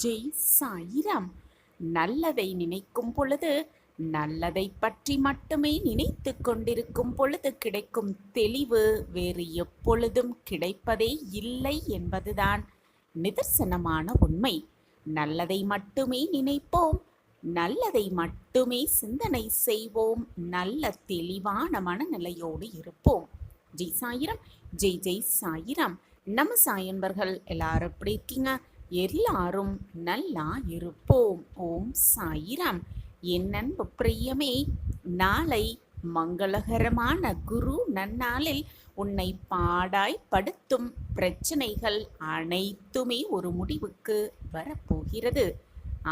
ஜெய் சாயிராம். நல்லதை நினைக்கும் பொழுது, நல்லதை பற்றி மட்டுமே நினைத்து கொண்டிருக்கும் பொழுது கிடைக்கும் தெளிவு வேறு எப்பொழுதும் கிடைப்பதே இல்லை என்பதுதான் நிதர்சனமான உண்மை. நல்லதை மட்டுமே நினைப்போம், நல்லதை மட்டுமே சிந்தனை செய்வோம், நல்ல தெளிவான மனநிலையோடு இருப்போம். ஜெய் சாயிராம். ஜெய் ஜெய் சாயிராம். நம்ம சாயன்பர்கள் எல்லாரும் எப்படி இருக்கீங்க? எல்லாரும் நல்லா இருப்போம். ஓம் சாயிராம். என் அன்பு பிரியமே, நாளை மங்களகரமான குரு நன்னாளில் உன்னை பாடாய் படுத்தும் பிரச்சனைகள் அனைத்துமே ஒரு முடிவுக்கு வரப்போகிறது.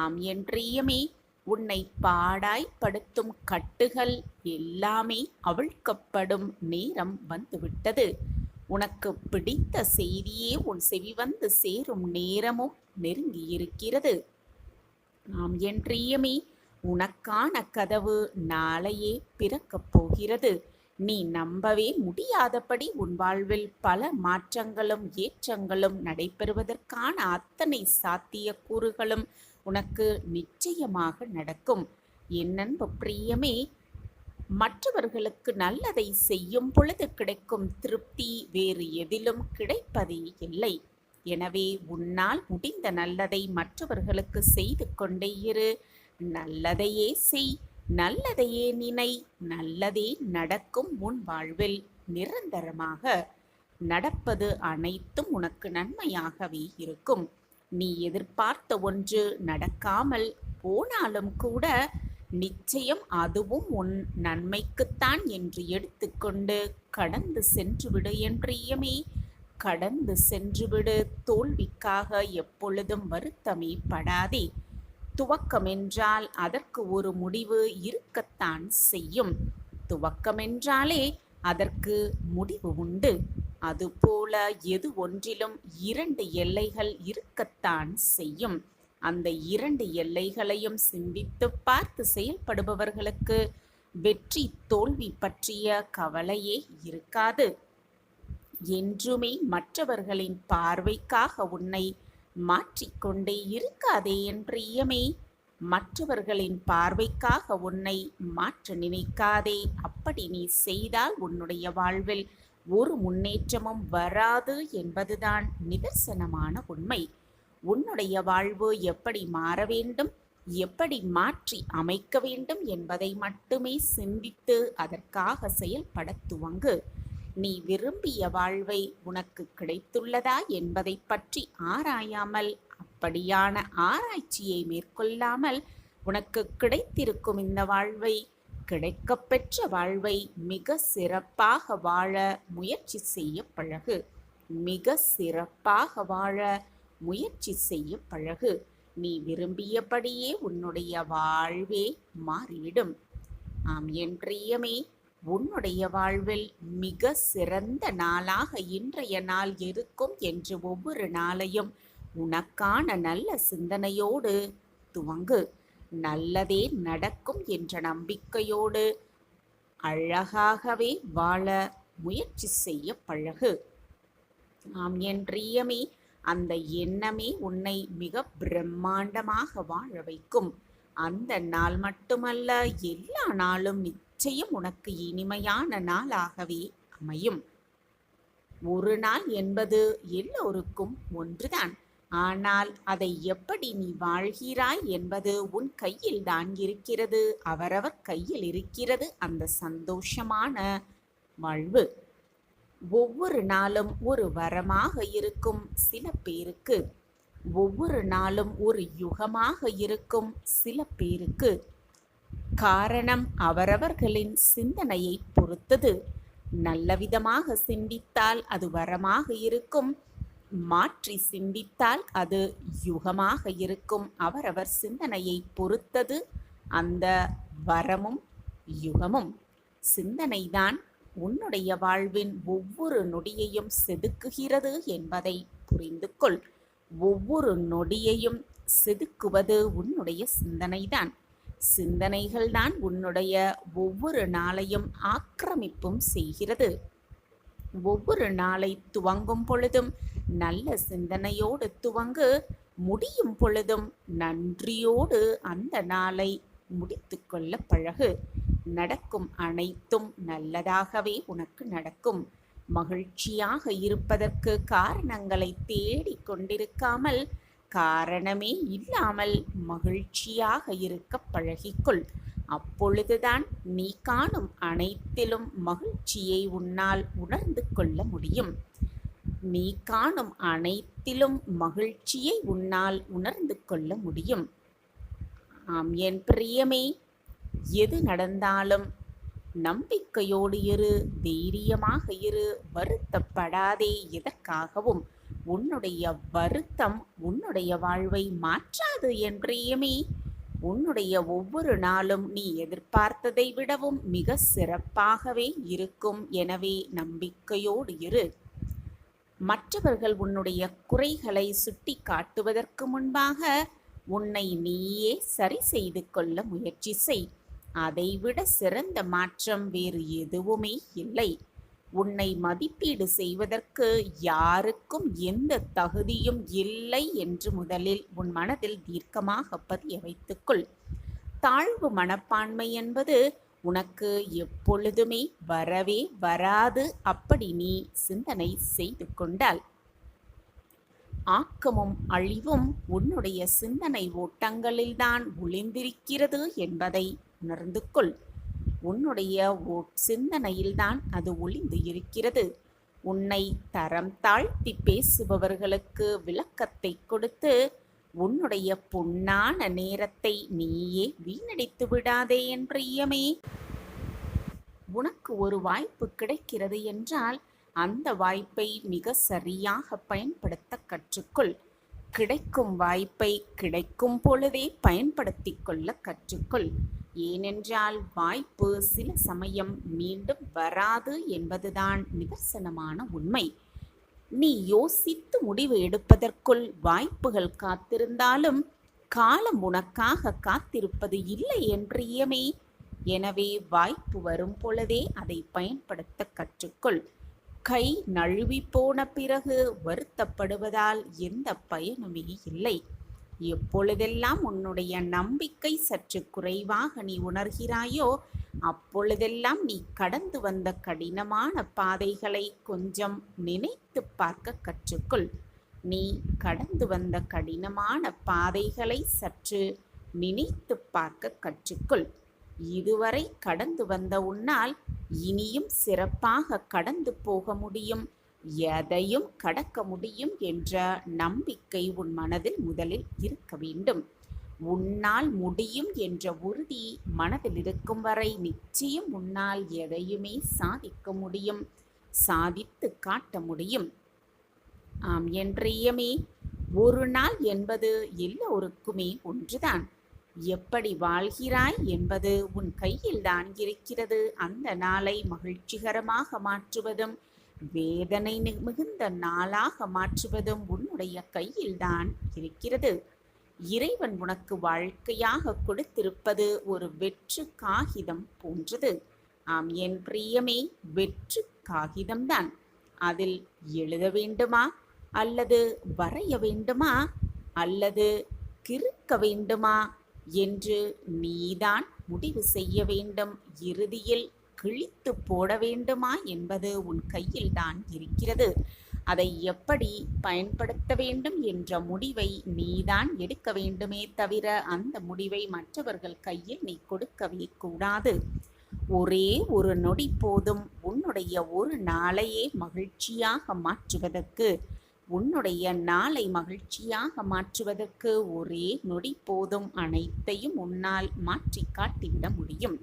ஆம் என் பிரியமே, உன்னை பாடாய் படுத்தும் கட்டுகள் எல்லாமே அவிழ்க்கப்படும் நேரம் வந்துவிட்டது. உனக்கு பிடித்த செய்தியே உன் செவி வந்து சேரும் நேரமும் நெருங்கியிருக்கிறது. ஆம் என் பிரியமே, உனக்கான கதவு நாளையே பிறக்கப் போகிறது. நீ நம்பவே முடியாதபடி உன் வாழ்வில் பல மாற்றங்களும் ஏற்றங்களும் நடைபெறுவதற்கான அத்தனை சாத்தியக்கூறுகளும் உனக்கு நிச்சயமாக நடக்கும். என் அன்பு பிரியமே, மற்றவர்களுக்கு நல்லதை செய்யும் பொழுது கிடைக்கும் திருப்தி வேறு எதிலும் கிடைப்பதே இல்லை. எனவே உன்னால் முடிந்த நல்லதை மற்றவர்களுக்கு செய்து கொண்டே இரு. நல்லதையே செய், நல்லதையே நினை, நல்லதே நடக்கும். உன் வாழ்வில் நிரந்தரமாக நடப்பது அனைத்தும் உனக்கு நன்மையாகவே இருக்கும். நீ எதிர்பார்த்த ஒன்று நடக்காமல் போனாலும் கூட நிச்சயம் அதுவும் உன் நன்மைக்குத்தான் என்று எடுத்துக்கொண்டு கடந்து சென்றுவிடு என் பிரியமே. கடந்து சென்றுவிடு. தோல்விக்காக எப்பொழுதும் வருத்தமே படாதே. துவக்கம் என்றால் அதற்கு ஒரு முடிவு இருக்கத்தான் செய்யும். துவக்கம் என்றாலே அதற்கு முடிவு உண்டு. அதுபோல எது ஒன்றிலும் 2 எல்லைகள் இருக்கத்தான் செய்யும். அந்த 2 எல்லைகளையும் சிந்தித்து பார்த்து செயல்படுபவர்களுக்கு வெற்றி தோல்வி பற்றிய கவலையே இருக்காது. என்றுமே மற்றவர்களின் பார்வைக்காக உன்னை மாற்றிக்கொண்டே இருக்காதே என் பிரியமே. மற்றவர்களின் பார்வைக்காக உன்னை மாற்ற நினைக்காதே. அப்படி நீ செய்தால் உன்னுடைய வாழ்வில் ஒரு முன்னேற்றமும் வராது என்பதுதான் நிதர்சனமான உண்மை. உன்னுடைய வாழ்வு எப்படி மாற வேண்டும், எப்படி மாற்றி அமைக்க வேண்டும் என்பதை மட்டுமே சிந்தித்து அதற்காக செயல்பட துவங்கு. நீ விரும்பிய வாழ்வை உனக்கு கிடைத்துள்ளதா என்பதை பற்றி ஆராயாமல், அப்படியான ஆராய்ச்சியை மேற்கொள்ளாமல், உனக்கு கிடைத்திருக்கும் இந்த வாழ்வை, கிடைக்கப்பெற்ற வாழ்வை மிக சிறப்பாக வாழ முயற்சி செய்ய பழகு. மிக சிறப்பாக வாழ முயற்சி செய்ய பழகு. நீ விரும்பியபடியே உன்னுடைய வாழ்வே மாறிவிடும். ஆம் என் பிரியமே, உன்னுடைய வாழ்வில் மிக சிறந்த நாளாக இன்றைய நாள் இருக்கும் என்று ஒவ்வொரு நாளையும் உனக்கான நல்ல சிந்தனையோடு துவங்கு. நல்லதே நடக்கும் என்ற நம்பிக்கையோடு அழகாகவே வாழ முயற்சி செய்ய பழகு. ஆம் என் பிரியமே, அந்த எண்ணமே உன்னை மிக பிரம்மாண்டமாக வாழ வைக்கும். அந்த நாள் மட்டுமல்ல, எல்லா நாளும் நிச்சயம் உனக்கு இனிமையான நாளாகவே அமையும். ஒரு நாள் என்பது எல்லோருக்கும் ஒன்றுதான். ஆனால் அதை எப்படி நீ வாழ்கிறாய் என்பது உன் கையில் தான் இருக்கிறது. அவரவர் கையில் இருக்கிறது அந்த சந்தோஷமான வாழ்வு. ஒவ்வொரு நாளும் ஒரு வரமாக இருக்கும் சில பேருக்கு, ஒவ்வொரு நாளும் ஒரு யுகமாக இருக்கும் சில பேருக்கு. காரணம் அவரவர்களின் சிந்தனையை பொறுத்தது. நல்லவிதமாக சிந்தித்தால் அது வரமாக இருக்கும், மாற்றி சிந்தித்தால் அது யுகமாக இருக்கும். அவரவர் சிந்தனையை பொறுத்தது அந்த வரமும் யுகமும். சிந்தனைதான் உன்னுடைய வாழ்வின் ஒவ்வொரு நொடியையும் செதுக்குகிறது என்பதை புரிந்து கொள். ஒவ்வொரு நொடியையும் செதுக்குவது உன்னுடைய சிந்தனைதான். சிந்தனைகள்தான் உன்னுடைய ஒவ்வொரு நாளையும் ஆக்கிரமிப்பும் செய்கிறது. ஒவ்வொரு நாளை துவங்கும் பொழுதும் நல்ல சிந்தனையோடு துவங்கு, முடியும் பொழுதும் நன்றியோடு அந்த நாளை முடித்துக்கொள்ள பழகு. நடக்கும் அனைத்தும் நல்லதாகவே உனக்கு நடக்கும். மகிழ்ச்சியாக இருப்பதற்கு காரணங்களை தேடிக் கொண்டிருக்காமல், காரணமே இல்லாமல் மகிழ்ச்சியாக இருக்க பழகிக்கொள். அப்பொழுதுதான் நீ காணும் அனைத்திலும் மகிழ்ச்சியை உன்னால் உணர்ந்து கொள்ள முடியும். நீ காணும் அனைத்திலும் மகிழ்ச்சியை உன்னால் உணர்ந்து கொள்ள முடியும். ஆம் என் பிரியமே, எது நடந்தாலும் நம்பிக்கையோடு இரு, தைரியமாக இரு, வருத்தப்படாதே எதற்காகவும். உன்னுடைய வருத்தம் உன்னுடைய வாழ்வை மாற்றாது என் பிரியமே. உன்னுடைய ஒவ்வொரு நாளும் நீ எதிர்பார்த்ததை விடவும் மிக சிறப்பாகவே இருக்கும். எனவே நம்பிக்கையோடு இரு. மற்றவர்கள் உன்னுடைய குறைகளை சுட்டி காட்டுவதற்கு முன்பாக உன்னை நீயே சரி செய்து கொள்ள முயற்சி செய். அதைவிட சிறந்த மாற்றம் வேறு எதுவுமே இல்லை. உன்னை மதிப்பீடு செய்வதற்கு யாருக்கும் எந்த தகுதியும் இல்லை என்று முதலில் உன் மனதில் தீர்க்கமாக பதிய வைத்துக்கொள். தாழ்வு மனப்பான்மை என்பது உனக்கு எப்பொழுதுமே வரவே வராது. அப்படி நீ சிந்தனை செய்து கொண்டால் ஆக்கமும் அழிவும் உன்னுடைய சிந்தனை ஓட்டங்களில்தான் ஒளிந்திருக்கிறது என்பதை உணர்ந்து கொள். உன்னுடைய சிந்தனையில்தான் அது ஒளிந்து இருக்கிறது. உன்னை தரம் தாழ்த்தி பேசுபவர்களுக்கு விளக்கத்தை கொடுத்து உன்னுடைய பொன்னான நேரத்தை நீயே வீணடித்து விடாதே என் பிரியமே. உனக்கு ஒரு வாய்ப்பு கிடைக்கிறது என்றால் அந்த வாய்ப்பை மிக சரியாக பயன்படுத்த கற்றுக்கொள். கிடைக்கும் வாய்ப்பை கிடைக்கும் பொழுதே பயன்படுத்தி கொள்ள கற்றுக்கொள். ஏனென்றால் வாய்ப்பு சில சமயம் மீண்டும் வராது என்பதுதான் நிதர்சனமான உண்மை. நீ யோசித்து முடிவு எடுப்பதற்குள் வாய்ப்புகள் காத்திருந்தாலும் காலம் உனக்காக காத்திருப்பது இல்லை என் பிரியமே. எனவே வாய்ப்பு வரும் பொழுதே அதை பயன்படுத்த கற்றுக்கொள். கை நழுவி போன பிறகு வருத்தப்படுவதால் எந்த பயனுமே இல்லை. எப்பொழுதெல்லாம் உன்னுடைய நம்பிக்கை சற்று குறைவாக நீ உணர்கிறாயோ அப்பொழுதெல்லாம் நீ கடந்து வந்த கடினமான பாதைகளை கொஞ்சம் நினைத்து பார்க்க கற்றுக்கொள். நீ கடந்து வந்த கடினமான பாதைகளை சற்று நினைத்து பார்க்க கற்றுக்கொள். இதுவரை கடந்து வந்த உன்னால் இனியும் சிறப்பாக கடந்து போக முடியும், எதையும் கடக்க முடியும் என்ற நம்பிக்கை உன் மனதில் முதலில் இருக்க வேண்டும். உன்னால் முடியும் என்ற உறுதி மனதில் இருக்கும் வரை நிச்சயம் உன்னால் எதையுமே சாதிக்க முடியும், சாதித்து காட்ட முடியும். ஆம் என் பிரியமே, ஒரு நாள் என்பது எல்லோருக்குமே ஒன்றுதான். எப்படி வாழ்கிறாய் என்பது உன் கையில்தான் இருக்கிறது. அந்த நாளை மகிழ்ச்சிகரமாக மாற்றுவதும் வேதனை மிகுந்த நாளாக மாற்றுவதும் உன்னுடைய கையில்தான் இருக்கிறது. இறைவன் உனக்கு வாழ்க்கையாக கொடுத்திருப்பது ஒரு வெற்று காகிதம் போன்றது. ஆம் என் பிரியமே, வெற்று காகிதம்தான். அதில் எழுத வேண்டுமா, அல்லது வரைய வேண்டுமா, அல்லது கிறுக்க வேண்டுமா என்று நீதான் முடிவு செய்ய வேண்டும். இறுதியில் கிழித்து போட வேண்டுமா என்பது உன் கையில் தான் இருக்கிறது. அதை எப்படி பயன்படுத்த வேண்டும் என்ற முடிவை நீதான் எடுக்க வேண்டுமே தவிர அந்த முடிவை மற்றவர்கள் கையில் நீ கொடுக்கவே கூடாது. ஒரே ஒரு நொடி போதும் உன்னுடைய ஒரு நாளையே மகிழ்ச்சியாக மாற்றுவதற்கு. உன்னுடைய நாளை மகிழ்ச்சியாக மாற்றுவதற்கு ஒரே நொடி போதும். அனைத்தையும் உன்னால் மாற்றி காட்டிவிட முடியும்.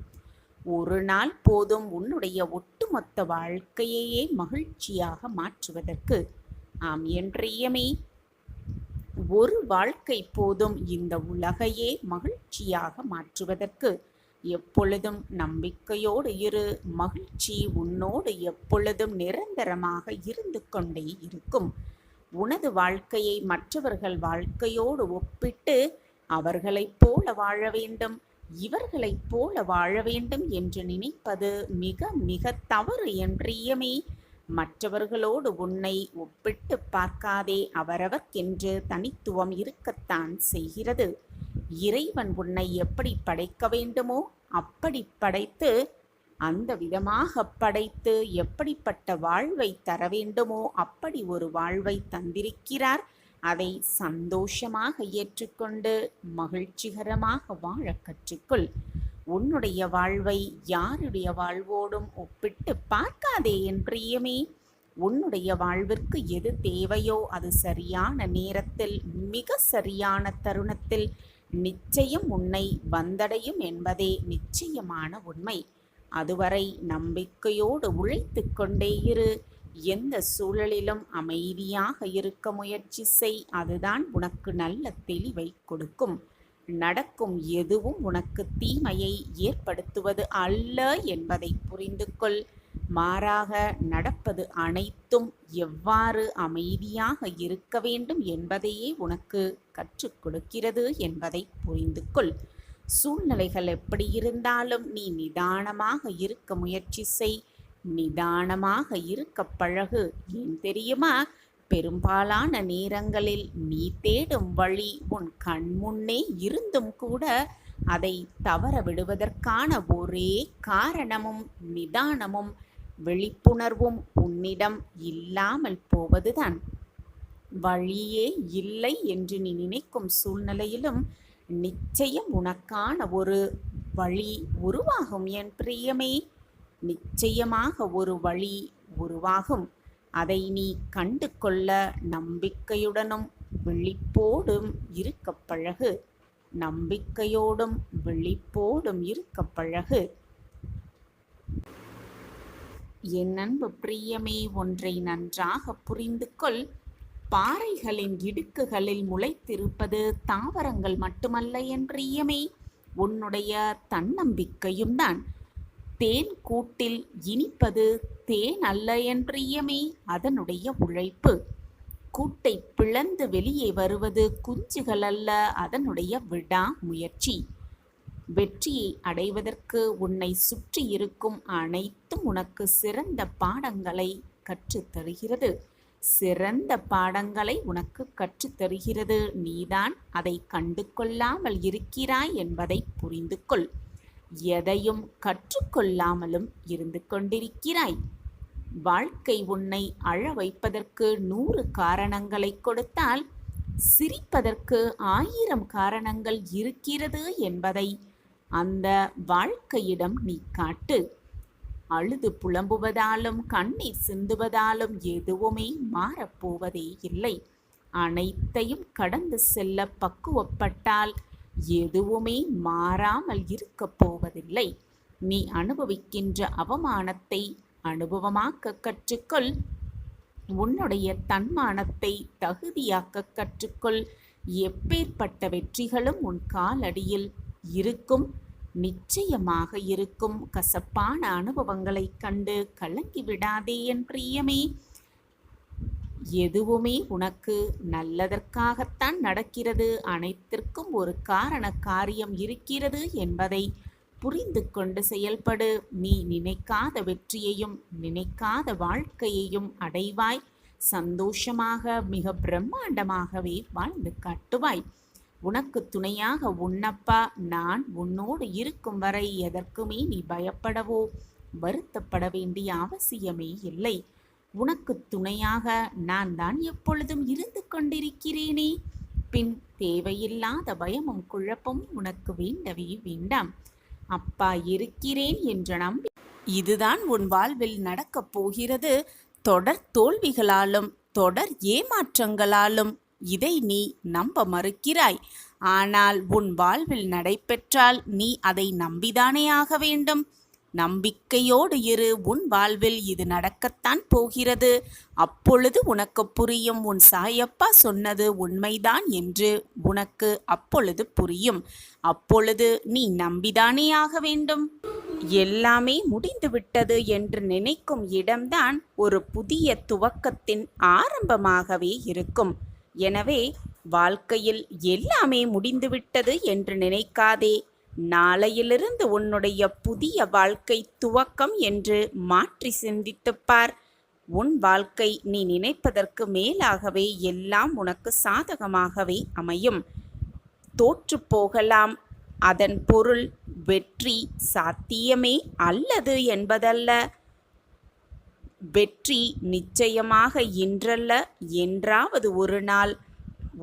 ஒரு நாள் போதும் உன்னுடைய ஒட்டுமொத்த வாழ்க்கையையே மகிழ்ச்சியாக மாற்றுவதற்கு. ஆம் என் பிரியமே, ஒரு வாழ்க்கை போதும் இந்த உலகையே மகிழ்ச்சியாக மாற்றுவதற்கு. எப்பொழுதும் நம்பிக்கையோடு இரு. மகிழ்ச்சி உன்னோடு எப்பொழுதும் நிரந்தரமாக இருந்து கொண்டே இருக்கும். உனது வாழ்க்கையை மற்றவர்கள் வாழ்க்கையோடு ஒப்பிட்டு அவர்களைப் போல வாழ வேண்டும், இவர்களைப் போல வாழ வேண்டும் என்று நினைப்பது மிக மிக தவறு என் பிரியமே. மற்றவர்களோடு உன்னை ஒப்பிட்டு பார்க்காதே. அவரவர்க்கென்று தனித்துவம் இருக்கத்தான் செய்கிறது. இறைவன் உன்னை எப்படி படைக்க வேண்டுமோ அப்படி படைத்து, அந்த விதமாக படைத்து எப்படிப்பட்ட வாழ்வை தர வேண்டுமோ அப்படி ஒரு வாழ்வை தந்திருக்கிறார். அதை சந்தோஷமாக ஏற்றுக்கொண்டு மகிழ்ச்சிகரமாக வாழ கற்றுக்கொள். உன்னுடைய வாழ்வை யாருடைய வாழ்வோடும் ஒப்பிட்டு பார்க்காதே என் பிரியமே. உன்னுடைய வாழ்விற்கு எது தேவையோ அது சரியான நேரத்தில், மிக சரியான தருணத்தில் நிச்சயம் உன்னை வந்தடையும் என்பதே நிச்சயமான உண்மை. அதுவரை நம்பிக்கையோடு உழைத்து கொண்டே இரு. எந்த சூழலிலும் அமைதியாக இருக்க முயற்சி செய். அதுதான் உனக்கு நல்ல தெளிவை கொடுக்கும். நடக்கும் எதுவும் உனக்கு தீமையை ஏற்படுத்துவது அல்ல என்பதை புரிந்து கொள். மாறாக நடப்பது அனைத்தும் எவ்வாறு அமைதியாக இருக்க வேண்டும் என்பதையே உனக்கு கற்றுக் கொடுக்கிறது என்பதை புரிந்து கொள். சூழ்நிலைகள் எப்படி இருந்தாலும் நீ நிதானமாக இருக்க முயற்சி செய். நிதானமாக இருக்க பழகு. ஏன் தெரியுமா? பெரும்பாலான நேரங்களில் நீ தேடும் வழி உன் கண்முன்னே இருந்தும் கூட அதை தவற விடுவதற்கான ஒரே காரணமும் நிதானமும் விழிப்புணர்வும் உன்னிடம் இல்லாமல் போவதுதான். வழியே இல்லை என்று நீ நினைக்கும் சூழ்நிலையிலும் நிச்சயம் உனக்கான ஒரு வழி உருவாகும் என் பிரியமே. நிச்சயமாக ஒரு வழி உருவாகும். அதை நீ கண்டு கொள்ள நம்பிக்கையுடனும் விழிப்போடும் இருக்க பழகு. நம்பிக்கையோடும் விழிப்போடும் இருக்க பழகு. என் அன்பு பிரியமே, ஒன்றை நன்றாக புரிந்து கொள். பாறைகளின் இடுக்குகளில் முளைத்திருப்பது தாவரங்கள் மட்டுமல்ல என் பிரியமே, உன்னுடைய தன்னம்பிக்கையும் தான். தேன் கூட்டில் இனிப்பது தேன் அல்ல என் பிரியமே, அதனுடைய உழைப்பு. கூட்டை பிளந்து வெளியே வருவது குஞ்சுகள் அல்ல, அதனுடைய விடாமுயற்சி. வெற்றியை அடைவதற்கு உன்னை சுற்றி இருக்கும் அனைத்தும் உனக்கு சிறந்த பாடங்களை கற்றுத்தருகிறது. சிறந்த பாடங்களை உனக்கு கற்றுத்தருகிறது. நீதான் அதை கண்டு கொள்ளாமல் இருக்கிறாய் என்பதை புரிந்து கொள். எதையும் கற்றுக்கொள்ளாமலும் இருந்து கொண்டிருக்கிறாய். வாழ்க்கை உன்னை அழ வைப்பதற்கு 100 காரணங்களை கொடுத்தால் சிரிப்பதற்கு 1000 காரணங்கள் இருக்கிறது என்பதை அந்த வாழ்க்கையிடம் நீ காட்டு. அழுது புலம்புவதாலும் கண்ணீர் சிந்துவதாலும் எதுவுமே மாறப்போவதே இல்லை. அனைத்தையும் கடந்து செல்ல பக்குவப்பட்டால் எதுவுமே மாறாமல் இருக்கப் போவதில்லை. நீ அனுபவிக்கின்ற அவமானத்தை அனுபவமாக்க கற்றுக்கொள். உன்னுடைய தன்மானத்தை தகுதியாக்க கற்றுக்கொள். எப்பேற்பட்ட வெற்றிகளும் உன் காலடியில் இருக்கும், நிச்சயமாக இருக்கும். கசப்பான அனுபவங்களைக் கண்டு கலங்கி விடாதே என் பிரியமே. எதுவுமே உனக்கு நல்லதற்காகத்தான் நடக்கிறது. அனைத்திற்கும் ஒரு காரண காரியம் இருக்கிறது என்பதை புரிந்து கொண்டு செயல்படு. நீ நினைக்காத வெற்றியையும் நினைக்காத வாழ்க்கையையும் அடைவாய். சந்தோஷமாக மிக பிரம்மாண்டமாகவே வாழ்ந்து காட்டுவாய். உனக்கு துணையாக உன்னப்பா நான் உன்னோடு இருக்கும் வரை எதற்குமே நீ பயப்படவோ வருத்தப்பட வேண்டிய அவசியமே இல்லை. உனக்கு துணையாக நான் தான் எப்பொழுதும் இருந்து கொண்டிருக்கிறேனே. பின் தேவையில்லாத பயமும் குழப்பமும் உனக்கு வேண்டவே வேண்டாம். அப்பா இருக்கிறேன் என்ற நம்பி இதுதான் உன் வாழ்வில் நடக்கப் போகிறது. தொடர் தோல்விகளாலும் தொடர் ஏமாற்றங்களாலும் இதை நீ நம்ப மறுக்கிறாய். ஆனால் உன் வாழ்வில் நடைபெற்றால் நீ அதை நம்பிதானே ஆக வேண்டும். நம்பிக்கையோடு இரு. உன் வாழ்வில் இது நடக்கத்தான் போகிறது. அப்பொழுது உனக்கு புரியும், உன் சாயப்பா சொன்னது உண்மைதான் என்று உனக்கு அப்பொழுது புரியும். அப்பொழுது நீ நம்பிதானே ஆக வேண்டும். எல்லாமே முடிந்துவிட்டது என்று நினைக்கும் இடம்தான் ஒரு புதிய துவக்கத்தின் ஆரம்பமாகவே இருக்கும். எனவே வாழ்க்கையில் எல்லாமே முடிந்துவிட்டது என்று நினைக்காதே. நாளையிலிருந்து உன்னுடைய புதிய வாழ்க்கை துவக்கம் என்று மாற்றி சிந்தித்துப்பார். உன் வாழ்க்கை நீ நினைப்பதற்கு மேலாகவே எல்லாம் உனக்கு சாதகமாகவே அமையும். தோற்று போகலாம், அதன் பொருள் வெற்றி சாத்தியமே அல்லது என்பதல்ல. வெற்றி நிச்சயமாக இன்றல்ல என்றாவது ஒரு நாள்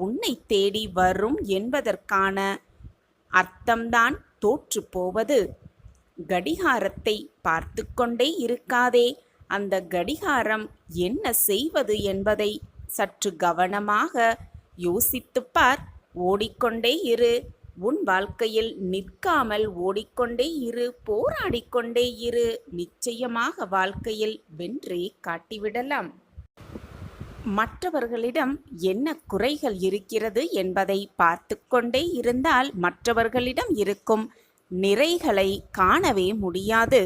உன்னை தேடி வரும் என்பதற்கான அர்த்தம்தான் தோற்று போவது. கடிகாரத்தை பார்த்து கொண்டே இருக்காதே, அந்த கடிகாரம் என்ன செய்வது என்பதை சற்று கவனமாக யோசித்துப்பார். ஓடிக்கொண்டே இரு, உன் வாழ்க்கையில் நிற்காமல் ஓடிக்கொண்டே இரு, போராடிக்கொண்டே இரு. நிச்சயமாக வாழ்க்கையில் வென்றே காட்டிவிடலாம். மற்றவர்களிடம் என்ன குறைகள் இருக்கிறது என்பதை பார்த்து கொண்டே இருந்தால் மற்றவர்களிடம் இருக்கும் நிறைகளை காணவே முடியாது.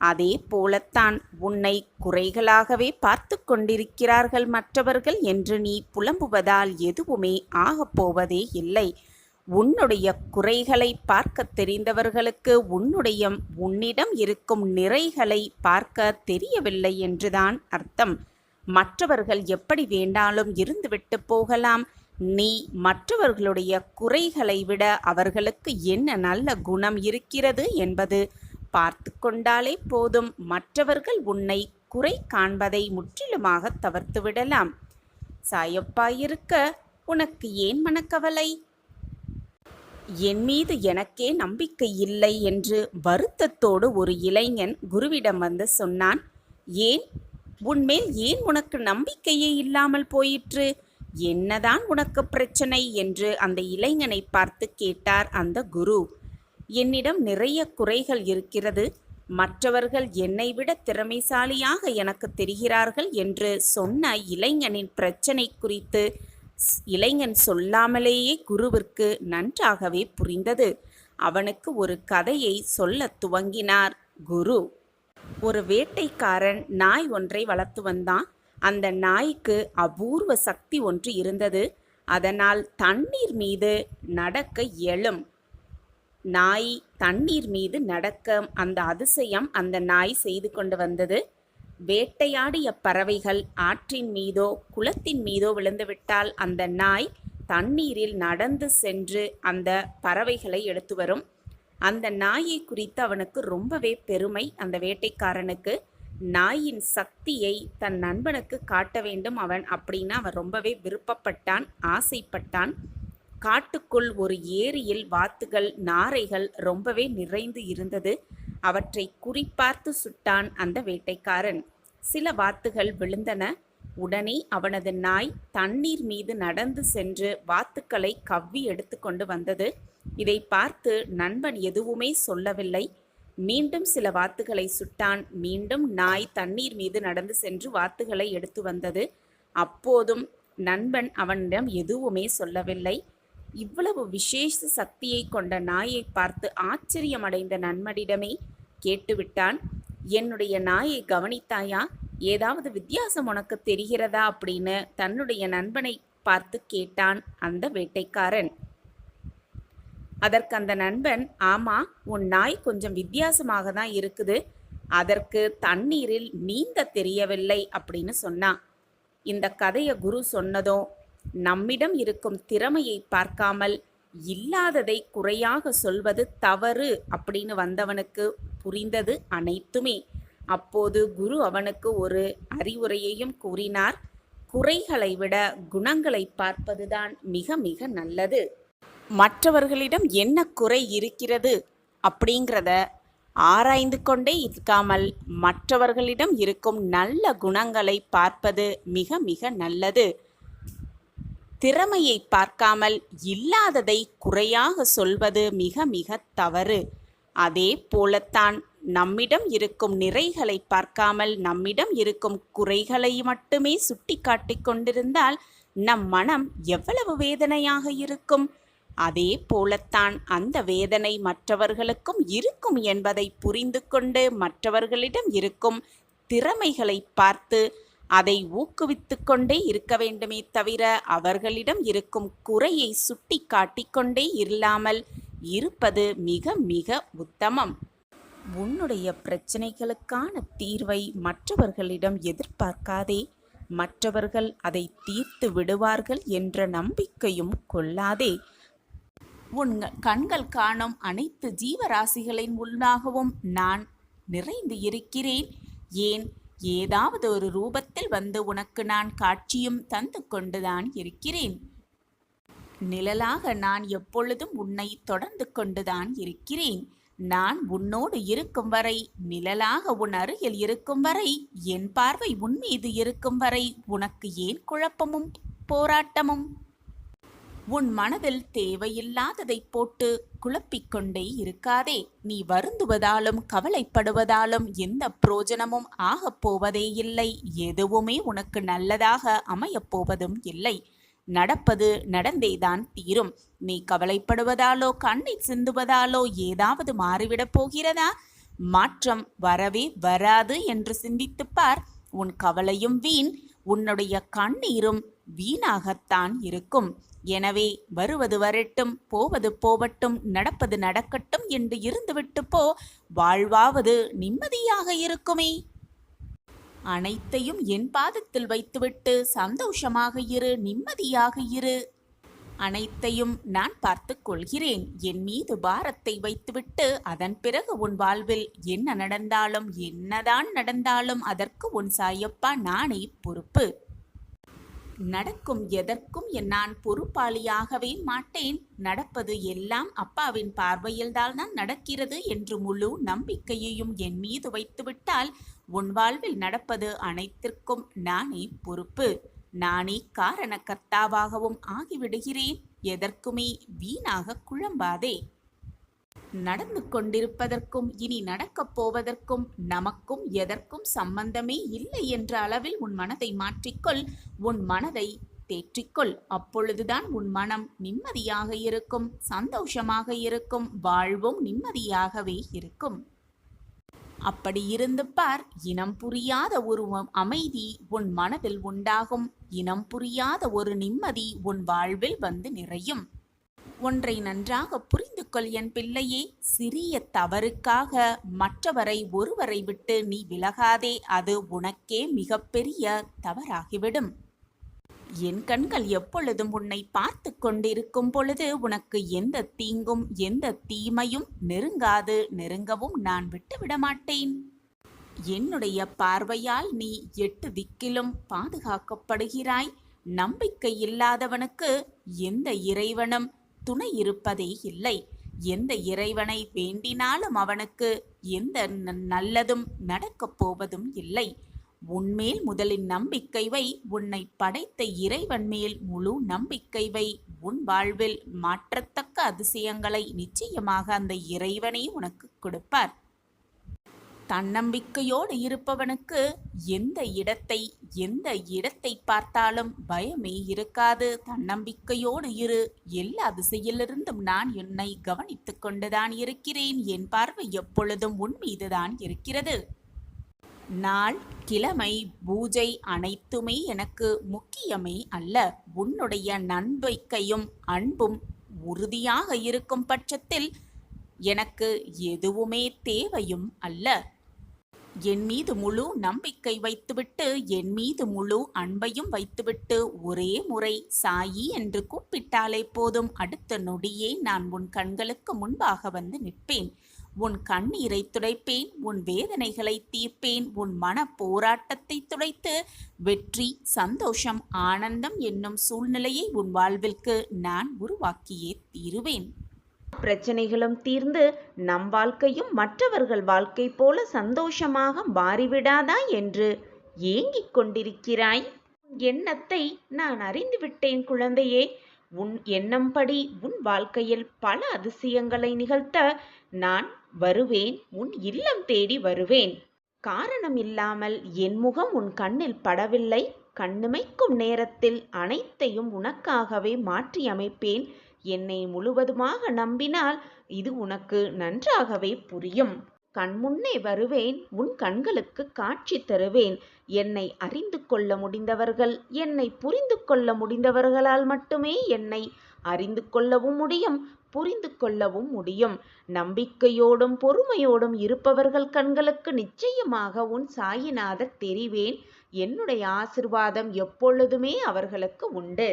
அதே போலத்தான் உன்னை குறைகளாகவே பார்த்து கொண்டிருக்கிறார்கள் மற்றவர்கள் என்று நீ புலம்புவதால் எதுவுமே ஆகப்போவதே இல்லை. உன்னுடைய குறைகளை பார்க்க தெரிந்தவர்களுக்கு உன்னிடம் இருக்கும் நிறைகளை பார்க்க தெரியவில்லை என்றுதான் அர்த்தம். மற்றவர்கள் எப்படி வேண்டாலும் இருந்துவிட்டு போகலாம். நீ மற்றவர்களுடைய குறைகளை விட அவர்களுக்கு என்ன நல்ல குணம் இருக்கிறது என்பது பார்த்து கொண்டாலே போதும். மற்றவர்கள் உன்னை குறை காண்பதை முற்றிலுமாக தவிர்த்து விடலாம். சாயப்பாயிருக்க உனக்கு ஏன் மனக்கவலை? என் மீது எனக்கே நம்பிக்கை இல்லை என்று வருத்தத்தோடு ஒரு இளைஞன் குருவிடம் வந்து சொன்னான். ஏன், உன்மேல் ஏன் உனக்கு நம்பிக்கையே இல்லாமல் போயிற்று? என்னதான் உனக்கு பிரச்சனை என்று அந்த இளைஞனை பார்த்து கேட்டார் அந்த குரு. என்னிடம் நிறைய குறைகள் இருக்கிறது, மற்றவர்கள் என்னை விட திறமைசாலியாக எனக்கு தெரிகிறார்கள் என்று சொன்ன இளைஞனின் பிரச்சனை குறித்து இளைஞன் சொல்லாமலேயே குருவிற்கு நன்றாகவே புரிந்தது. அவனுக்கு ஒரு கதையை சொல்லத் துவங்கினார் குரு. ஒரு வேட்டைக்காரன் நாய் ஒன்றை வளர்த்து வந்தான். அந்த நாய்க்கு அபூர்வ சக்தி ஒன்று இருந்தது. அதனால் தண்ணீர் மீது நடக்க இயலும். நாய் தண்ணீர் மீது நடக்க அந்த அதிசயம் அந்த நாய் செய்து கொண்டு வந்தது. வேட்டையாடிய பறவைகள் ஆற்றின் மீதோ குளத்தின் மீதோ விழுந்துவிட்டால் அந்த நாய் தண்ணீரில் நடந்து சென்று அந்த பறவைகளை எடுத்து வரும். அந்த நாயை குறித்து அவனுக்கு ரொம்பவே பெருமை. அந்த வேட்டைக்காரனுக்கு நாயின் சக்தியை தன் நண்பனுக்கு காட்ட வேண்டும் அவன் ரொம்பவே விருப்பப்பட்டான், ஆசைப்பட்டான். காட்டுக்குள் ஒரு ஏரியில் வாத்துகள் நாரைகள் ரொம்பவே நிறைந்து இருந்தது. அவற்றை குறிப்பார்த்து சுட்டான் அந்த வேட்டைக்காரன். சில வாத்துகள் விழுந்தன. உடனே அவனது நாய் தண்ணீர் மீது நடந்து சென்று வாத்துக்களை கவ்வி எடுத்து கொண்டு வந்தது. இதை பார்த்து நண்பன் எதுவுமே சொல்லவில்லை. மீண்டும் சில வாத்துகளை சுட்டான். மீண்டும் நாய் தண்ணீர் மீது நடந்து சென்று வாத்துகளை எடுத்து வந்தது. அப்போதும் நண்பன் அவனிடம் எதுவுமே சொல்லவில்லை. இவ்வளவு விசேஷ சக்தியை கொண்ட நாயை பார்த்து ஆச்சரியமடைந்த நண்பனிடமே கேட்டுவிட்டான். என்னுடைய நாயை கவனித்தாயா? ஏதாவது வித்தியாசம் உனக்கு தெரிகிறதா அப்படின்னு தன்னுடைய நண்பனை பார்த்து கேட்டான் அந்த வேட்டைக்காரன். அதற்கு அந்த நண்பன், ஆமா, உன் நாய் கொஞ்சம் வித்தியாசமாக தான் இருக்குது, அதற்கு தண்ணீரில் நீந்த தெரியவில்லை அப்படின்னு சொன்னான். இந்த கதையை குரு சொன்னதும் நம்மிடம் இருக்கும் திறமையை பார்க்காமல் இல்லாததை குறையாக சொல்வது தவறு அப்படின்னு வந்தவனுக்கு புரிந்தது அனைத்துமே. அப்போது குரு அவனுக்கு ஒரு அறிவுரையையும் கூறினார். குறைகளை விட குணங்களை பார்ப்பதுதான் மிக மிக நல்லது. மற்றவர்களிடம் என்ன குறை இருக்கிறது அப்படிங்கிறத ஆராய்ந்து கொண்டே இருக்காமல் மற்றவர்களிடம் இருக்கும் நல்ல குணங்களை பார்ப்பது மிக மிக நல்லது. திறமையை பார்க்காமல் இல்லாததை குறையாக சொல்வது மிக மிக தவறு. அதே போலத்தான் நம்மிடம் இருக்கும் நிறைகளை பார்க்காமல் நம்மிடம் இருக்கும் குறைகளை மட்டுமே சுட்டி காட்டிக் கொண்டிருந்தால் நம் மனம் எவ்வளவு வேதனையாக இருக்கும். அதே போலத்தான் அந்த வேதனை மற்றவர்களுக்கும் இருக்கும் என்பதை புரிந்து கொண்டு மற்றவர்களிடம் இருக்கும் திறமைகளை பார்த்து அதை ஊக்குவித்து கொண்டே இருக்க வேண்டுமே தவிர அவர்களிடம் இருக்கும் குறையை சுட்டி காட்டிக்கொண்டே இல்லாமல் இருப்பது மிக மிக உத்தமம். உன்னுடைய பிரச்சனைகளுக்கான தீர்வை மற்றவர்களிடம் எதிர்பார்க்காதே. மற்றவர்கள் அதை தீர்த்து விடுவார்கள் என்ற நம்பிக்கையும் கொள்ளாதே. உன் கண்கள் காணும் அனைத்து ஜீவராசிகளின் உள்ளாகவும் நான் நிறைந்து இருக்கிறேன். ஏன், ஏதாவது ஒரு ரூபத்தில் வந்து உனக்கு நான் காட்சியும் தந்து கொண்டுதான் இருக்கிறேன். நிழலாக நான் எப்பொழுதும் உன்னை தொடர்ந்து கொண்டுதான் இருக்கிறேன். நான் உன்னோடு இருக்கும் வரை, நிழலாக உன் அருகில் இருக்கும் வரை, என் பார்வை உன் மீது இருக்கும் வரை உனக்கு ஏன் குழப்பமும் போராட்டமும்? உன் மனதில் தேவையில்லாததை போட்டு குழப்பிக்கொண்டே இருக்காதே. நீ வருந்துவதாலும் கவலைப்படுவதாலும் எந்த பிரயோஜனமும் ஆகப் போவதே இல்லை. எதுவுமே உனக்கு நல்லதாக அமையப் போவதும் இல்லை. நடப்பது நடந்தேதான் தீரும். நீ கவலைப்படுவதாலோ கண்ணீர் சிந்துவதாலோ ஏதாவது மாறிவிடப் போகிறதா? மாற்றம் வரவே வராது என்று சிந்தித்துப்பார். உன் கவலையும் வீண், உன்னுடைய கண்ணீரும் வீணாகத்தான் இருக்கும். எனவே வருவது வரட்டும், போவது போவட்டும், நடப்பது நடக்கட்டும் என்று இருந்துவிட்டு போ. வாழ்வாவது நிம்மதியாக இருக்குமே. அனைத்தையும் என் பாதத்தில் வைத்துவிட்டு சந்தோஷமாக இரு, நிம்மதியாக இரு. அனைத்தையும் நான் பார்த்து கொள்கிறேன். என் மீது பாரத்தை வைத்துவிட்டு அதன் பிறகு உன் வாழ்வில் என்ன நடந்தாலும் என்னதான் நடந்தாலும் அதற்கு உன் சாயப்பா நானே பொறுப்பு. நடக்கும் எதற்கும் நான் பொறுப்பாளியாகவே மாட்டேன். நடப்பது எல்லாம் அப்பாவின் பார்வையில்தான் நடக்கிறது என்று முழு நம்பிக்கையையும் என் மீது வைத்துவிட்டால் உன் வாழ்வில் நடப்பது அனைத்திற்கும் நானே பொறுப்பு. நானே காரணக்கர்த்தாவாகவும் ஆகிவிடுகிறேன். எதற்குமே வீணாக குழம்பாதே. நடந்து கொண்டிருப்பதற்கும் இனி நடக்கப் போவதற்கும் நமக்கும் எதற்கும் சம்பந்தமே இல்லை என்ற அளவில் உன் மனதை மாற்றிக்கொள். உன் மனதை தேற்றிக்கொள். அப்பொழுதுதான் உன் மனம் நிம்மதியாக இருக்கும், சந்தோஷமாக இருக்கும், வாழ்வும் நிம்மதியாகவே இருக்கும். அப்படி இருந்து பார். இனம் புரியாத ஒரு அமைதி உன் மனதில் உண்டாகும். இனம் புரியாத ஒரு நிம்மதி உன் வாழ்வில் வந்து நிறையும். ஒன்றை நன்றாக புரிந்து கொள் என் பிள்ளையே. சிறிய தவறுக்காக மற்றவரை ஒருவரை விட்டு நீ விலகாதே. அது உனக்கே மிகப்பெரிய தவறாகிவிடும். என் கண்கள் எப்பொழுதும் உன்னை பார்த்து கொண்டிருக்கும் பொழுது உனக்கு எந்த தீங்கும் எந்த தீமையும் நெருங்காது. நெருங்கவும் நான் விட்டுவிட மாட்டேன். என்னுடைய பார்வையால் நீ 8 திக்கிலும் பாதுகாக்கப்படுகிறாய். நம்பிக்கை இல்லாதவனுக்கு எந்த இறைவனும் துணை இருப்பதே இல்லை. எந்த இறைவனை வேண்டினாலும் அவனுக்கு எந்த நல்லதும் நடக்கப் போவதும் இல்லை. உன்மேல் முதலில் நம்பிக்கை வை. உன்னை படைத்த இறைவன் மேல் முழு நம்பிக்கை வை. உன் வாழ்வில் மாற்றத்தக்க அதிசயங்களை நிச்சயமாக அந்த இறைவனே உனக்கு கொடுப்பார். தன்னம்பிக்கையோடு இருப்பவனுக்கு எந்த இடத்தை பார்த்தாலும் பயமே இருக்காது. தன்னம்பிக்கையோடு இரு. எல்லா திசையிலிருந்தும் நான் என்னை கவனித்து கொண்டுதான் இருக்கிறேன். என் பார்வை எப்பொழுதும் உன் மீதுதான் இருக்கிறது. நாள், கிழமை, பூஜை அனைத்துமே எனக்கு முக்கியமே அல்ல. உன்னுடைய நம்பிக்கையும் அன்பும் உறுதியாக இருக்கும் பட்சத்தில் எனக்கு எதுவுமே தேவையும் அல்ல. என் மீது முழு நம்பிக்கை வைத்துவிட்டு என் மீது முழு அன்பையும் வைத்துவிட்டு ஒரே முறை சாயி என்று கூப்பிட்டாலே போதும். அடுத்த நொடியே நான் உன் கண்களுக்கு முன்பாக வந்து நிற்பேன். உன் கண்ணீரை துடைப்பேன். உன் வேதனைகளை தீர்ப்பேன். உன் மன போராட்டத்தை துடைத்து வெற்றி, சந்தோஷம், ஆனந்தம் என்னும் சூழ்நிலையை உன் வாழ்விற்கு நான் உருவாக்கியே தீருவேன். பிரச்சனைகளும் தீர்ந்து நம் வாழ்க்கையும் மற்றவர்கள் வாழ்க்கை போல சந்தோஷமாக மாறிவிடாதா என்று ஏங்கிக் கொண்டிருக்கிறாய்? எண்ணத்தை நான் அறிந்துவிட்டேன் குழந்தையே. உன் எண்ணம்படி உன் வாழ்க்கையில் பல அதிசயங்களை நிகழ்த்த நான் வருவேன். உன் இல்லம் தேடி வருவேன். காரணம் இல்லாமல் என் முகம் உன் கண்ணில் படவில்லை. கண்ணிமைக்கும் நேரத்தில் அனைத்தையும் உனக்காகவே மாற்றி அமைப்பேன். என்னை முழுவதுமாக நம்பினால் இது உனக்கு நன்றாகவே புரியும். கண்முன்னே வருவேன். உன் கண்களுக்கு காட்சி தருவேன். என்னை அறிந்து கொள்ள முடிந்தவர்கள், என்னை புரிந்து கொள்ள முடிந்தவர்களால் மட்டுமே என்னை அறிந்து கொள்ளவும் முடியும், புரிந்து கொள்ளவும் முடியும். நம்பிக்கையோடும் பொறுமையோடும் இருப்பவர்கள் கண்களுக்கு நிச்சயமாக உன் சாயிநாதர் தெரிவேன். என்னுடைய ஆசிர்வாதம் எப்பொழுதுமே அவர்களுக்கு உண்டு.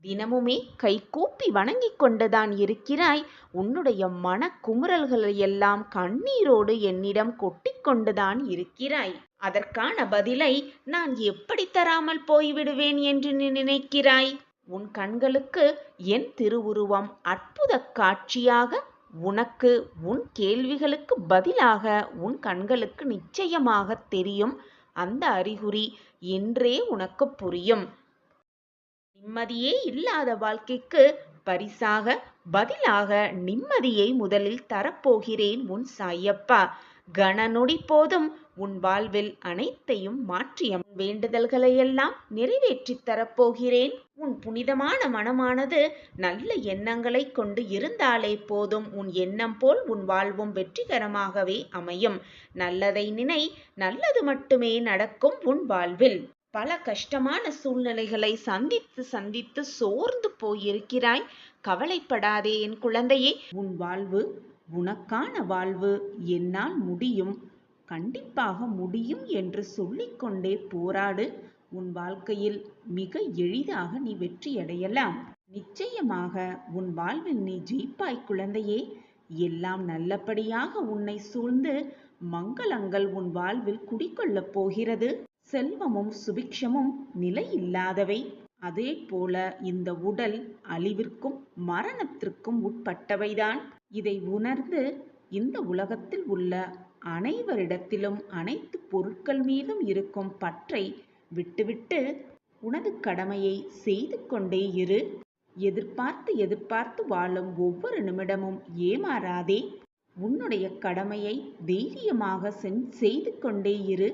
தினமுமே கைகூப்பி வணங்கிக் கொண்டுதான் இருக்கிறாய். உன்னுடைய மன குமுறல்களை எல்லாம் கண்ணீரோடு என்னிடம் கொட்டிக் கொண்டுதான் இருக்கிறாய். அதற்கான பதிலை நான் எப்படி தராமல் போய்விடுவேன் என்று நீ நினைக்கிறாய்? உன் கண்களுக்கு என் திருவுருவம் அற்புத காட்சியாக, உனக்கு உன் கேள்விகளுக்கு பதிலாக உன் கண்களுக்கு நிச்சயமாக தெரியும். அந்த அறிகுறி என்றே உனக்கு புரியும். நிம்மதியே இல்லாத வாழ்க்கைக்கு பரிசாக பதிலாக நிம்மதியை முதலில் தரப்போகிறேன் உன் சாயப்பா. கணநொடி போதும் உன் வாழ்வில் அனைத்தையும் மாற்றிய வேண்டுதல்களையெல்லாம் நிறைவேற்றி தரப்போகிறேன். உன் புனிதமான மனமானது நல்ல எண்ணங்களை கொண்டு இருந்தாலே போதும். உன் எண்ணம் போல் உன் வாழ்வும் வெற்றிகரமாகவே அமையும். நல்லதை நினை, நல்லது மட்டுமே நடக்கும் உன் வாழ்வில். பல கஷ்டமான சூழ்நிலைகளை சந்தித்து சோர்ந்து போயிருக்கிறாய். கவலைப்படாதே என் குழந்தையே. உன் வாழ்வு உனக்கான வாழ்வு. என்னால் முடியும், கண்டிப்பாக முடியும் என்று சொல்லிக்கொண்டே போராடு. உன் வாழ்க்கையில் மிக எளிதாக நீ வெற்றியடையலாம். நிச்சயமாக உன் வாழ்வில் நீ ஜெயிப்பாய் குழந்தையே. எல்லாம் நல்லபடியாக உன்னை சூழ்ந்து மங்களங்கள் உன் வாழ்வில் குடிக்கொள்ளப் போகிறது. செல்வமும் சுபிக்ஷமும் நிலையில்லாதவை. அதே போல இந்த உடல் அழிவிற்கும் மரணத்திற்கும் உட்பட்டவைதான். இதை உணர்ந்து இந்த உலகத்தில் உள்ள அனைவரிடத்திலும் அனைத்து பொருட்கள் மீதும் இருக்கும் பற்றை விட்டுவிட்டு உனது கடமையை செய்து கொண்டே இரு. எதிர்பார்த்து வாழும் ஒவ்வொரு நிமிடமும் ஏமாறாதே. உன்னுடைய கடமையை தைரியமாக செய்து கொண்டே இரு.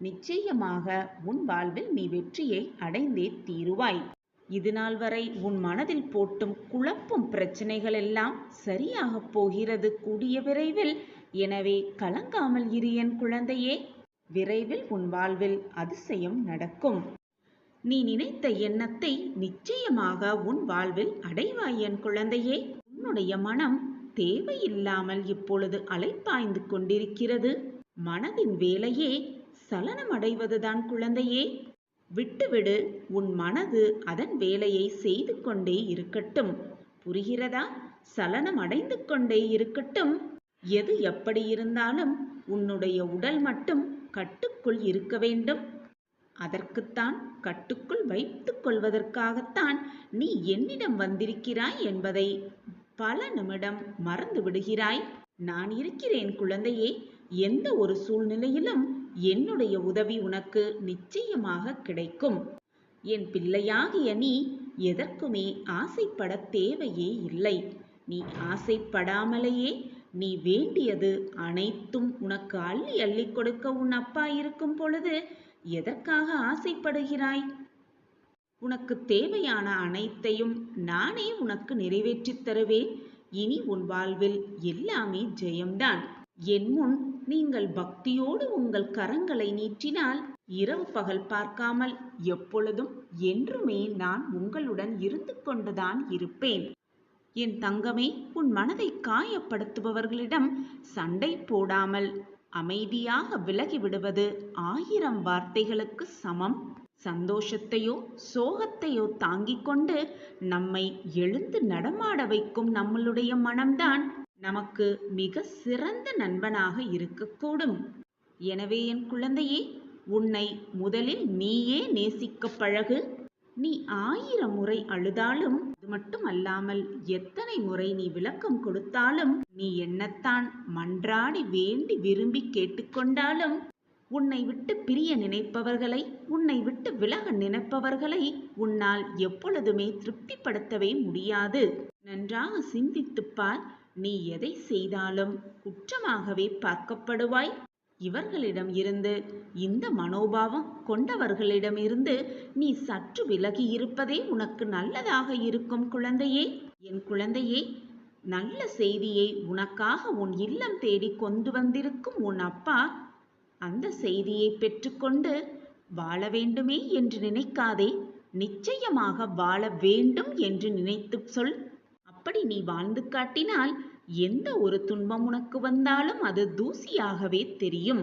நிச்சயமாக உன் வாழ்வில் நீ வெற்றியை அடைந்தே தீருவாய். இதுநாள் வரை உன் மனதில் போட்டும் குழப்பும் பிரச்சனைகள் எல்லாம் சரியாக போகிறது கூடிய விரைவில். எனவே கலங்காமல் இரு என் குழந்தையே. விரைவில் உன் வாழ்வில் அதிசயம் நடக்கும். நீ நினைத்த எண்ணத்தை நிச்சயமாக உன் வாழ்வில் அடைவாய் என் குழந்தையே. உன்னுடைய மனம் தேவையில்லாமல் இப்பொழுது அலைப்பாய்ந்து கொண்டிருக்கிறது. மனதின் வேலையே சலனமடைவதுதான் குழந்தையே. விட்டுவிடு. உன் மனது அதன் வேலையை செய்து கொண்டே இருக்கட்டும். புரிகிறதா? சலனம் அடைந்து கொண்டே இருக்கட்டும். எது எப்படி இருந்தாலும் உன்னுடைய உடல் மட்டும் கட்டுக்குள் இருக்க வேண்டும். அதற்குத்தான், கட்டுக்குள் வைத்துக் கொள்வதற்காகத்தான் நீ என்னிடம் வந்திருக்கிறாய் என்பதை பல நிமிடம் மறந்து விடுகிறாய். நான் இருக்கிறேன் குழந்தையே. எந்த ஒரு சூழ்நிலையிலும் என்னுடைய உதவி உனக்கு நிச்சயமாக கிடைக்கும். என் பிள்ளையாகிய நீ எதற்குமே ஆசைப்பட தேவையே இல்லை. நீ ஆசைப்படாமலேயே நீ வேண்டியது அனைத்தும் உனக்கு அள்ளி அள்ளி கொடுக்க உன் அப்பா இருக்கும் பொழுது எதற்காக ஆசைப்படுகிறாய்? உனக்கு தேவையான அனைத்தையும் நானே உனக்கு நிறைவேற்றித் தருவேன். இனி உன் வாழ்வில் எல்லாமே ஜெயம்தான். என் முன் நீங்கள் பக்தியோடு உங்கள் கரங்களை நீட்டினால் இரவு பகல் பார்க்காமல் எப்பொழுதும் என்றுமே நான் உங்களுடன் இருந்து கொண்டுதான் இருப்பேன். என் தங்கமே, உன் மனதை காயப்படுத்துபவர்களிடம் சண்டை போடாமல் அமைதியாக விலகி விடுவது 1000 வார்த்தைகளுக்கு சமம். சந்தோஷத்தையோ சோகத்தையோ தாங்கிக் கொண்டு நம்மை எழுந்து நடமாட வைக்கும் நம்மளுடைய மனம்தான் நமக்கு மிக சிறந்த நண்பனாக இருக்கக்கூடும். எனவே என் குழந்தையே, உன்னை முதலில் நீயே நேசிக்க பழகு. நீ 1000 முறை அழுதாலும், அது மட்டுமல்லாமல் எத்தனை முறை நீ விளக்கம் கொடுத்தாலும், நீ என்னத்தான் மன்றாடி வேண்டி விரும்பி கேட்டுக்கொண்டாலும், உன்னை விட்டு பிரிய நினைப்பவர்களை, உன்னை விட்டு விலக நினைப்பவர்களை உன்னால் எப்பொழுதுமே திருப்திப்படுத்தவே முடியாது. நன்றாக சிந்தித்துப் பார். நீ எதை செய்தாலும் குற்றமாகவே பார்க்கப்படுவாய். இவர்களிடம் இருந்து, இந்த மனோபாவம் கொண்டவர்களிடமிருந்து நீ சற்று விலகி இருப்பதே உனக்கு நல்லதாக இருக்கும் குழந்தையே. என் குழந்தையே, நல்ல செய்தியை உனக்காக உன் இல்லம் தேடி கொண்டு வந்திருக்கும் உன் அப்பா அந்த செய்தியை பெற்றுக்கொண்டு வாழ வேண்டுமே என்று நினைக்காதே. நிச்சயமாக வாழ வேண்டும் என்று நினைத்து சொல். அப்படி நீ வாழ்ந்து காட்டினால் எந்த ஒரு துன்பம் உனக்கு வந்தாலும் அது தூசியாகவே தெரியும்.